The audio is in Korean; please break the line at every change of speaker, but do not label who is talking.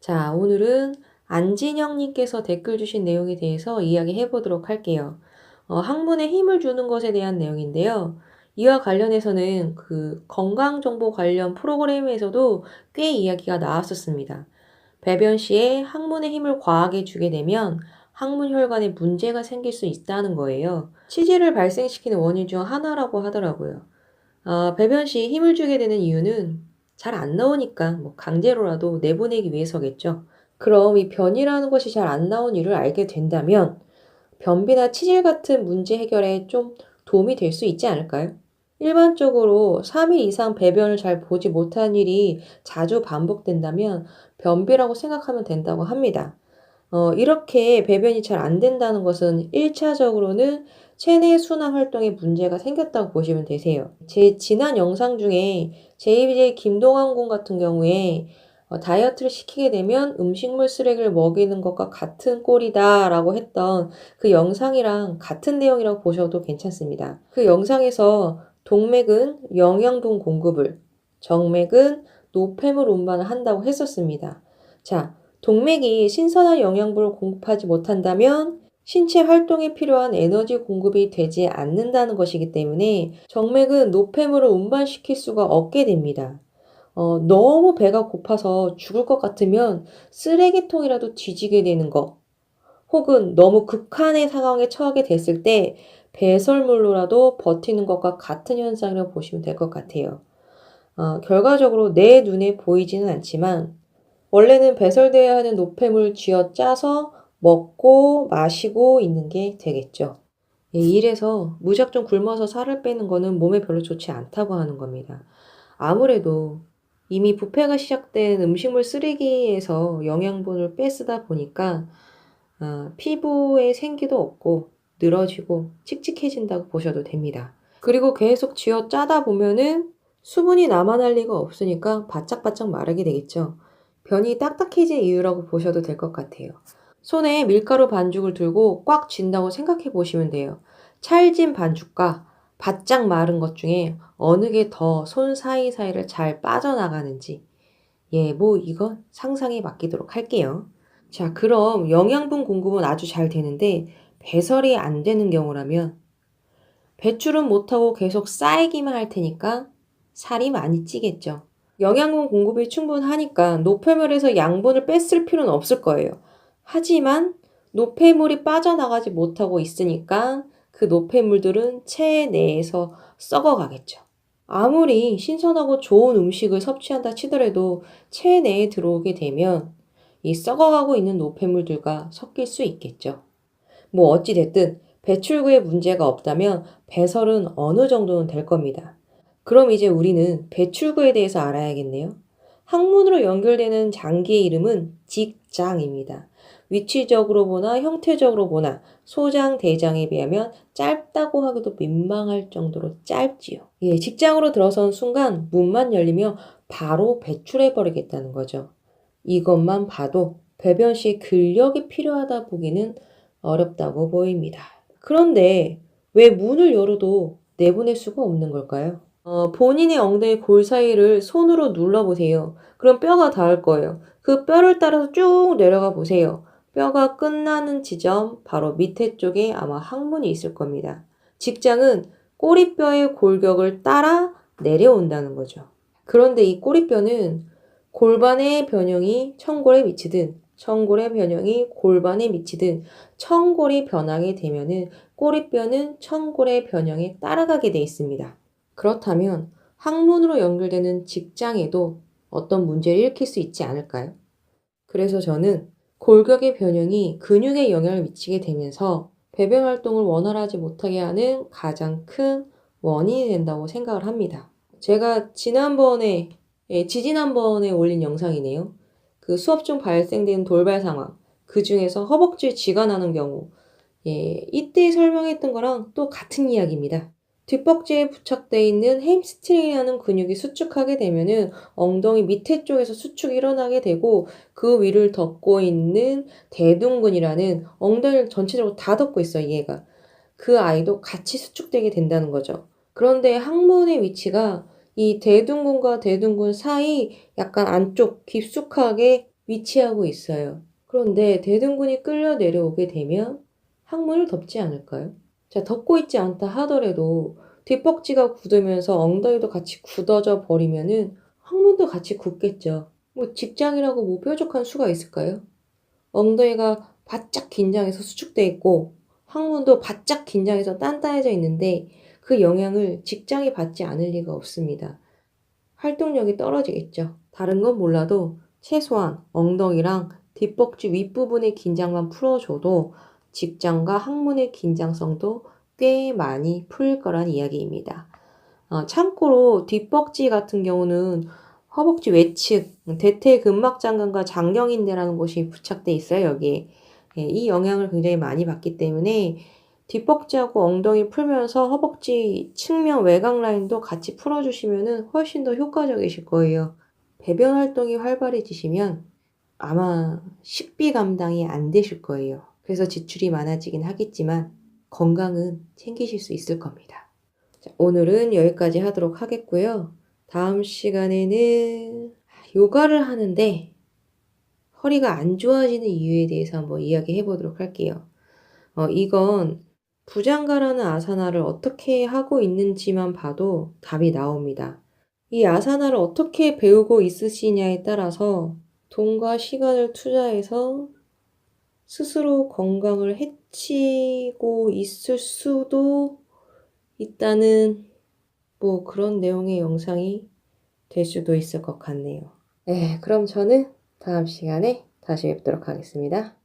자, 오늘은 안진영님께서 댓글 주신 내용에 대해서 이야기해 보도록 할게요. 항문에 힘을 주는 것에 대한 내용인데요. 이와 관련해서는 그 건강정보 관련 프로그램에서도 꽤 이야기가 나왔었습니다. 배변 시에 항문에 힘을 과하게 주게 되면 항문 혈관에 문제가 생길 수 있다는 거예요. 치질을 발생시키는 원인 중 하나라고 하더라고요. 배변 시 힘을 주게 되는 이유는 잘 안 나오니까 강제로라도 내보내기 위해서겠죠. 그럼 이 변이라는 것이 잘 안 나온 이유를 알게 된다면 변비나 치질 같은 문제 해결에 좀 도움이 될 수 있지 않을까요? 일반적으로 3일 이상 배변을 잘 보지 못한 일이 자주 반복된다면 변비라고 생각하면 된다고 합니다. 이렇게 배변이 잘 안 된다는 것은 1차적으로는 체내 순환 활동에 문제가 생겼다고 보시면 되세요. 제 지난 영상 중에 JBJ 김동완 군 같은 경우에 다이어트를 시키게 되면 음식물 쓰레기를 먹이는 것과 같은 꼴이다라고 했던 그 영상이랑 같은 내용이라고 보셔도 괜찮습니다. 그 영상에서 동맥은 영양분 공급을, 정맥은 노폐물 운반을 한다고 했었습니다. 자, 동맥이 신선한 영양분을 공급하지 못한다면 신체 활동에 필요한 에너지 공급이 되지 않는다는 것이기 때문에 정맥은 노폐물을 운반시킬 수가 없게 됩니다. 너무 배가 고파서 죽을 것 같으면 쓰레기통이라도 뒤지게 되는 것, 혹은 너무 극한의 상황에 처하게 됐을 때 배설물로라도 버티는 것과 같은 현상이라고 보시면 될 것 같아요. 결과적으로 내 눈에 보이지는 않지만 원래는 배설되어야 하는 노폐물 쥐어짜서 먹고 마시고 있는 게 되겠죠. 이래서 무작정 굶어서 살을 빼는 거는 몸에 별로 좋지 않다고 하는 겁니다. 아무래도 이미 부패가 시작된 음식물 쓰레기에서 영양분을 빼쓰다 보니까 피부에 생기도 없고 늘어지고 칙칙해진다고 보셔도 됩니다. 그리고 계속 쥐어 짜다 보면은 수분이 남아날 리가 없으니까 바짝바짝 마르게 되겠죠. 변이 딱딱해진 이유라고 보셔도 될 것 같아요. 손에 밀가루 반죽을 들고 꽉 쥔다고 생각해 보시면 돼요. 찰진 반죽과 바짝 마른 것 중에 어느 게 더 손 사이사이를 잘 빠져나가는지, 이건 상상에 맡기도록 할게요. 자, 그럼 영양분 공급은 아주 잘 되는데 배설이 안 되는 경우라면 배출은 못하고 계속 쌓이기만 할 테니까 살이 많이 찌겠죠. 영양분 공급이 충분하니까 노폐물에서 양분을 뺐을 필요는 없을 거예요. 하지만 노폐물이 빠져나가지 못하고 있으니까 그 노폐물들은 체내 내에서 썩어가겠죠. 아무리 신선하고 좋은 음식을 섭취한다 치더라도 체내에 들어오게 되면 이 썩어가고 있는 노폐물들과 섞일 수 있겠죠. 어찌됐든 배출구에 문제가 없다면 배설은 어느 정도는 될 겁니다. 그럼 이제 우리는 배출구에 대해서 알아야겠네요. 항문으로 연결되는 장기의 이름은 직장입니다. 위치적으로 보나 형태적으로 보나 소장, 대장에 비하면 짧다고 하기도 민망할 정도로 짧지요. 직장으로 들어선 순간 문만 열리며 바로 배출해버리겠다는 거죠. 이것만 봐도 배변 시 근력이 필요하다 보기는 어렵다고 보입니다. 그런데 왜 문을 열어도 내보낼 수가 없는 걸까요? 본인의 엉덩이 골 사이를 손으로 눌러보세요. 그럼 뼈가 닿을 거예요. 그 뼈를 따라서 쭉 내려가 보세요. 뼈가 끝나는 지점 바로 밑에 쪽에 아마 항문이 있을 겁니다. 직장은 꼬리뼈의 골격을 따라 내려온다는 거죠. 그런데 이 꼬리뼈는 골반의 변형이 청골에 미치든 청골의 변형이 골반에 미치든 청골이 변하게 되면은 꼬리뼈는 청골의 변형에 따라가게 돼 있습니다. 그렇다면 항문으로 연결되는 직장에도 어떤 문제를 일으킬 수 있지 않을까요? 그래서 저는 골격의 변형이 근육에 영향을 미치게 되면서 배변 활동을 원활하지 못하게 하는 가장 큰 원인이 된다고 생각을 합니다. 제가 지지난번에 올린 영상이네요. 그 수업 중 발생된 돌발 상황, 그 중에서 허벅지에 쥐가 나는 경우, 이때 설명했던 거랑 또 같은 이야기입니다. 뒷벅지에 부착되어 있는 햄스트링이라는 근육이 수축하게 되면은 엉덩이 밑에 쪽에서 수축이 일어나게 되고 그 위를 덮고 있는 대둔근이라는 엉덩이를 전체적으로 다 덮고 있어요, 얘가. 그 아이도 같이 수축되게 된다는 거죠. 그런데 항문의 위치가 이 대둔근과 대둔근 사이 약간 안쪽 깊숙하게 위치하고 있어요. 그런데 대둔근이 끌려 내려오게 되면 항문을 덮지 않을까요? 자, 덮고 있지 않다 하더라도 뒷벅지가 굳으면서 엉덩이도 같이 굳어져 버리면은 항문도 같이 굳겠죠. 뭐 직장이라고 뭐 뾰족한 수가 있을까요? 엉덩이가 바짝 긴장해서 수축돼 있고 항문도 바짝 긴장해서 단단해져 있는데 그 영향을 직장이 받지 않을 리가 없습니다. 활동력이 떨어지겠죠. 다른 건 몰라도 최소한 엉덩이랑 뒷벅지 윗부분의 긴장만 풀어줘도 직장과 항문의 긴장성도 꽤 많이 풀릴 거란 이야기입니다. 참고로 뒷벅지 같은 경우는 허벅지 외측, 대퇴근막장근과 장경인대라는 곳이 부착돼 있어요, 여기에. 예, 이 영향을 굉장히 많이 받기 때문에 뒷벅지하고 엉덩이 풀면서 허벅지 측면 외곽 라인도 같이 풀어주시면 훨씬 더 효과적이실 거예요. 배변 활동이 활발해지시면 아마 식비 감당이 안 되실 거예요. 그래서 지출이 많아지긴 하겠지만 건강은 챙기실 수 있을 겁니다. 자, 오늘은 여기까지 하도록 하겠고요. 다음 시간에는 요가를 하는데 허리가 안 좋아지는 이유에 대해서 한번 이야기해 보도록 할게요. 이건 부장가라는 아사나를 어떻게 하고 있는지만 봐도 답이 나옵니다. 이 아사나를 어떻게 배우고 있으시냐에 따라서 돈과 시간을 투자해서 스스로 건강을 해치고 있을 수도 있다는 뭐 그런 내용의 영상이 될 수도 있을 것 같네요. 네, 그럼 저는 다음 시간에 다시 뵙도록 하겠습니다.